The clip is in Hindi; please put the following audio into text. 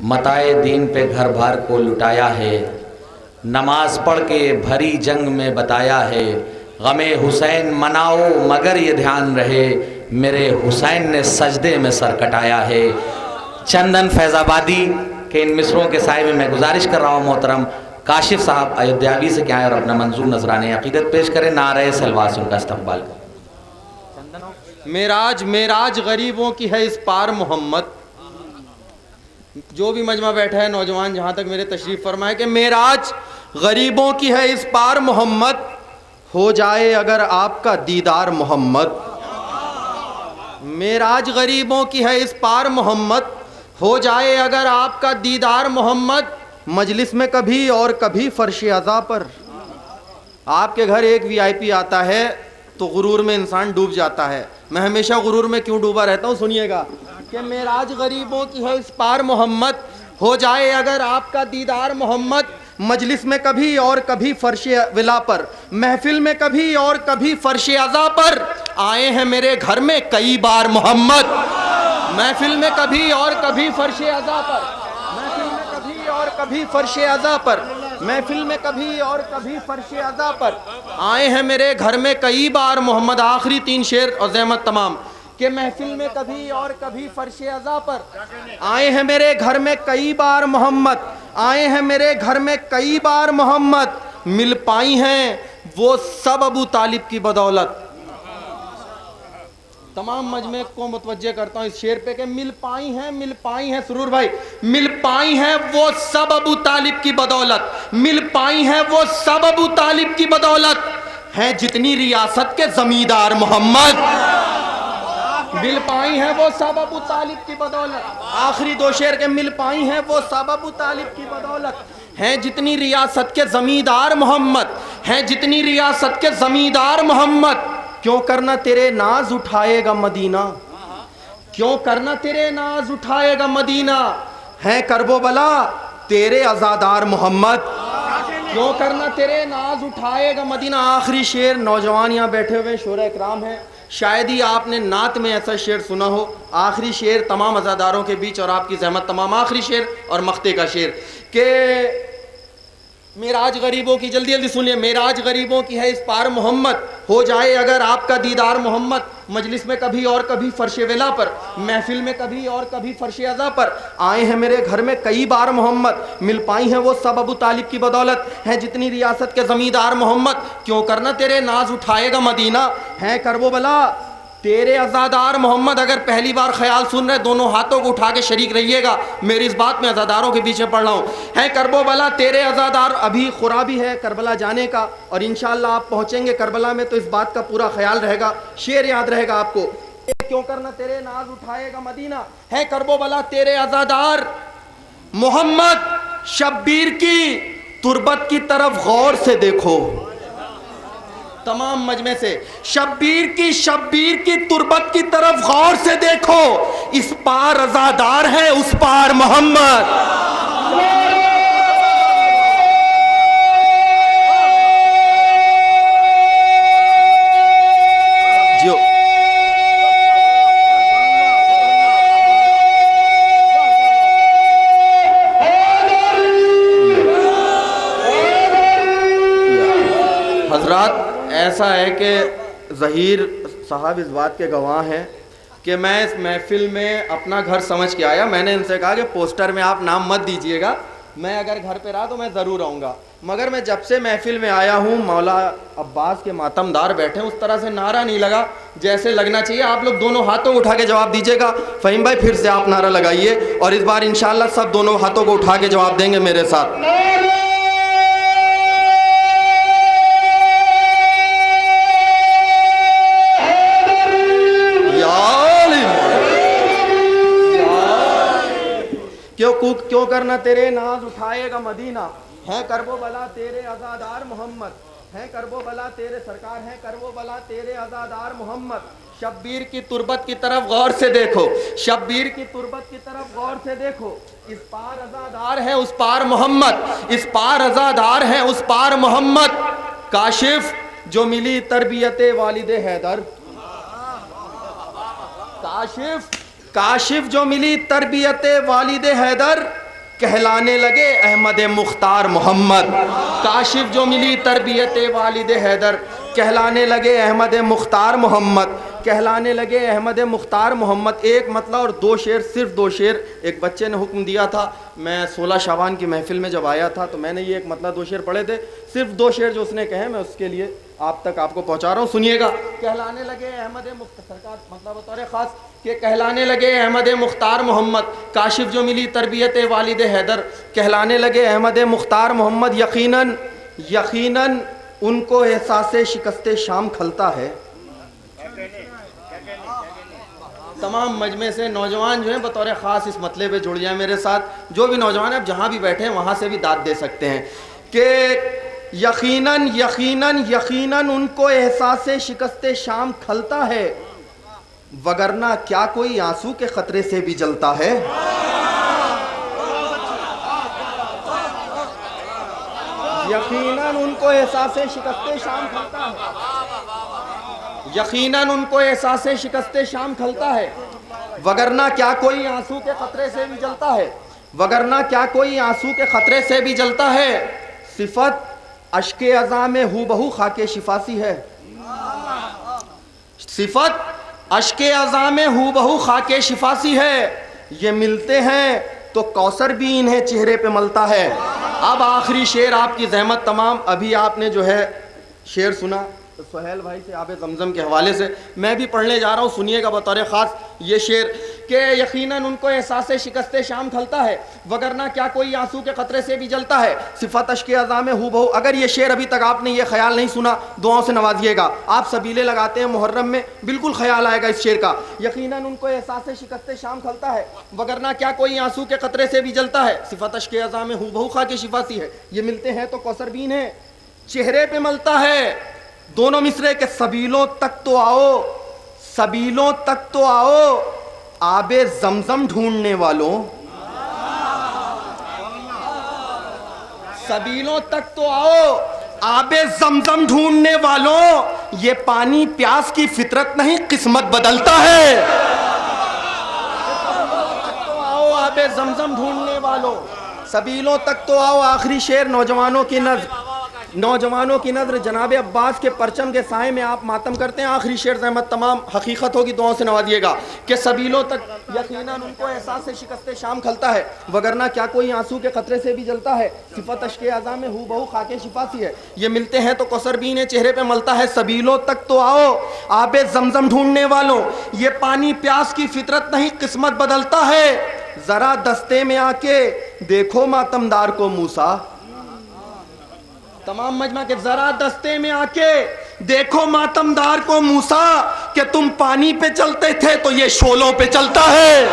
मताए दीन पे घर भार को लुटाया है, नमाज पढ़ के भरी जंग में बताया है, गमे हुसैन मनाओ मगर ये ध्यान रहे, मेरे हुसैन ने सजदे में सर कटाया है। चंदन फैज़ाबादी के इन मिसरों के साए में मैं गुजारिश कर रहा हूँ मोहतरम काशिफ साहब अयोध्यावी से क्या है और अपना मंजूर नजराने अकीदत पेश करें। नारे सलवास उनका इस्तकबाल करें। मेराज मेराज गरीबों की है इस पार मोहम्मद। जो भी मजमा बैठा है नौजवान, जहाँ तक मेरे तशरीफ़ फरमाए कि मेराज गरीबों की है इस पार मोहम्मद, हो जाए अगर आपका दीदार मोहम्मद। मेराज गरीबों की है इस पार मोहम्मद, हो जाए अगर आपका दीदार मोहम्मद। मजलिस में कभी और कभी फर्श अज़ा पर। आपके घर एक वीआईपी आता है तो गुरूर में इंसान डूब जाता है। मैं हमेशा गुरूर में क्यों डूबा रहता हूँ, सुनिएगा कि मेराज गरीबों की है इस पार मोहम्मद, हो जाए अगर आपका दीदार मोहम्मद। मजलिस में कभी और कभी फर्श विला पर, महफिल में कभी और कभी फर्श अज़ा पर, आए हैं मेरे घर में कई बार मोहम्मद। महफिल में कभी और कभी फर्श अज़ा पर, महफिल में कभी और कभी फर्श अज़ा पर, महफिल में कभी और कभी फर्श अज़ा पर, आए हैं मेरे घर में कई बार मोहम्मद। आखिरी 3 शेर और ज़हमत तमाम कि महफिल में कभी और कभी फर्श अज़ा पर, आए हैं मेरे घर में कई बार मोहम्मद, आए हैं मेरे घर में कई बार मोहम्मद। मिल पाई हैं वो सब अबू तालिब की बदौलत। तमाम मजमे को मुतवज्जे करता हूँ इस शेर पे कि मिल पाई हैं सुरूर भाई, मिल पाई हैं वो सब अबू तालिब की बदौलत, मिल पाई हैं वो सब अबू तालिब की बदौलत, हैं जितनी रियासत के जमींदार मोहम्मद। मिल पाई हैं वो सब अबू तालिब की बदौलत। आखिरी 2 शेर के मिल पाई हैं वो सब अबू तालिब की बदौलत, हैं जितनी रियासत के जमींदार मोहम्मद, हैं जितनी रियासत के जमींदार मोहम्मद। क्यों करना तेरे नाज उठाएगा मदीना, क्यों करना तेरे नाज उठाएगा मदीना, है करबो बला तेरे आज़ादार मोहम्मद। क्यों करना तेरे नाज उठाएगा मदीना। आखिरी शेर, नौजवान यहाँ बैठे हुए शोरा इकराम हैं, शायद ही आपने नात में ऐसा शेर सुना हो। आखिरी शेर तमाम अज़ादारों के बीच और आपकी ज़हमत तमाम, आखिरी शेर और मख्ते का शेर के मेराज गरीबों की, जल्दी जल्दी सुनिए, मेराज गरीबों की है इस पार मोहम्मद, हो जाए अगर आपका दीदार मोहम्मद। मजलिस में कभी और कभी फर्श विला पर, महफिल में कभी और कभी फर्श अज़ा पर, आए हैं मेरे घर में कई बार मोहम्मद। मिल पाई हैं वो सब अबू तालिब की बदौलत, हैं जितनी रियासत के ज़मींदार मोहम्मद। क्यों करना तेरे नाज उठाएगा मदीना, है करबो बला तेरे अज़ादार मोहम्मद। अगर पहली बार ख्याल सुन रहे, दोनों हाथों को उठा के शरीक रहिएगा मेरी इस बात में, अज़ादारों के बीच में पढ़ रहा हूँ। है करबो बला तेरे अज़ादार। अभी खुरा भी है करबला जाने का और इंशाअल्लाह आप पहुँचेंगे करबला में तो इस बात का पूरा ख्याल रहेगा। शेर याद रहेगा आपको, क्यों करना तेरे नाज उठाएगा मदीना, है करबो बला तेरे अज़ादार मोहम्मद। शब्बीर की तुरबत की तरफ गौर से देखो। तमाम मजमे से शब्बीर की तुरबत की तरफ गौर से देखो, इस पार अज़ादार है उस पार मोहम्मद। जो हजरात, ऐसा है कि ज़हीर साहब इस बात के गवाह हैं कि मैं इस महफिल में अपना घर समझ के आया। मैंने इनसे कहा कि पोस्टर में आप नाम मत दीजिएगा, मैं अगर घर पे रहा तो मैं ज़रूर आऊँगा। मगर मैं जब से महफिल में आया हूँ, मौला अब्बास के मातमदार बैठे उस तरह से नारा नहीं लगा जैसे लगना चाहिए। आप लोग दोनों हाथों को उठा के जवाब दीजिएगा। फ़हीम भाई फिर से आप नारा लगाइए और इस बार इंशाअल्लाह सब दोनों हाथों को उठा के जवाब देंगे मेरे साथ। क्यों करना तेरे नाज उठाएगा मदीना, है करबो बला तेरे अज़ादार मोहम्मद, है करबो बला तेरे सरकार, है करबो बला तेरे अज़ादार मोहम्मद। शब्बीर की तुरबत की तरफ गौर से देखो, शब्बीर की तुरबत की तरफ गौर से देखो, इस पार अज़ादार है उस पार मोहम्मद, इस पार अज़ादार है उस पार मोहम्मद। काशिफ जो मिली तरबियते वालिदे हैदर, काशिफ जो मिली तरबियते वालिदे हैदर, कहलाने लगे अहमद मुख्तार मोहम्मद। काशिफ जो मिली तरबियत वालिद हैदर, कहलाने लगे अहमद मुख्तार मोहम्मद, कहलाने लगे अहमद मुख्तार मोहम्मद। एक मतलब और दो शेर, सिर्फ दो शेर। एक बच्चे ने हुक्म दिया था, मैं 16 शाबान की महफिल में जब आया था तो मैंने ये एक मतलब दो शेर पढ़े थे, सिर्फ दो शेर जो उसने कहे मैं उसके लिए आप तक आपको पहुंचा रहा हूँ, सुनिएगा। कहलाने लगे अहमद मुख्तार, सरकार मतलब बतौर ख़ास कि कहलाने लगे अहमद मुख्तार मोहम्मद, काशिफ जो मिली तरबियत वालिद हैदर, कहलाने लगे अहमद मुख्तार मोहम्मद। यकीनन यकीनन उनको एहसास शिकस्ते शाम खलता है। तमाम मजमे से नौजवान जो हैं बतौर ख़ास इस मतले पे जुड़ जाए मेरे साथ। जो भी नौजवान है, आप जहाँ भी बैठे हैं वहाँ से भी दाद दे सकते हैं कि यकीनन यकीनन यकीनन उनको एहसास शिकस्ते शाम खलता है, वगरना क्या कोई आंसू के खतरे से भी जलता है। यकीनन उनको एहसास शिकस्ते शाम खलता है, यकीनन उनको एहसास शिकस्ते शाम खलता है, वगरना क्या कोई आंसू के खतरे से भी जलता है, वगरना क्या कोई आंसू के खतरे से भी जलता है। सिफत अश्के अज़ा में हूबहू खाके शिफासी है, सिफत अश्के अज़ा में हूबहू खाके शिफासी है। ये मिलते हैं तो कौसर भी इन्हें चेहरे पे मलता है। अब आखिरी शेर आपकी ज़हमत तमाम, अभी आपने जो है शेर सुना तो सुहेल भाई से आबे ज़मज़म के हवाले से मैं भी पढ़ने जा रहा हूँ, सुनिएगा बतौर ख़ास ये शेर कि यकीनन उनको एहसास शिकस्ते शाम खलता है, वगरना क्या कोई आंसू के खतरे से भी जलता है। सिफत अश्के अज़ा में हूबहू। अगर ये शेर अभी तक आपने ये ख्याल नहीं सुना, दुआओं से नवाजिएगा। आप सबीले लगाते हैं मुहर्रम में, बिल्कुल ख्याल आएगा इस शेर का। यकीनन उनको एहसास शिकस्ते शाम खलता है, वगरना क्या कोई आंसू के खतरे से भी जलता है। सिफत अश्के अज़ा में हूबहू खाके शिफासी है। ये मिलते हैं तो कौसर बीन है, चेहरे पे मलता है। दोनों मिसरे के सबीलों तक तो आओ, सबीलों तक तो आओ, आबे जमजम ढूंढने वालों, सबीलों तक तो आओ, आबे जमजम ढूंढने वालों। ये पानी प्यास की फितरत नहीं, किस्मत बदलता है। तो आओ आबे जमजम ढूंढने वालों, सबीलों तक तो आओ। आखिरी शेर नौजवानों की नज़र, नौजवानों की नज़र जनाब अब्बास के परचम के साए में आप मातम करते हैं। आखिरी शेर ज़हमत तमाम हकीकत होगी, दुआओं से नवाजिएगा कि सबीलों तक यकीनन उनको एहसास शिकस्ते शाम खलता है, वगरना क्या कोई आंसू के खतरे से भी जलता है। सिफत अश्के अज़ा में हूबहू खाके शिफासी है। ये मिलते हैं तो कौसर बीन है, चेहरे पे मलता है। सबीलों तक तो आओ, आबे जमजम ढूंढने वालों। ये पानी प्यास की फितरत नहीं, किस्मत बदलता है। जरा दस्ते में आके देखो मातमदार को मूसा। तमाम मजमा के जरा दस्ते में आके देखो मातमदार को मूसा, कि तुम पानी पे चलते थे तो ये शोलों पे चलता है।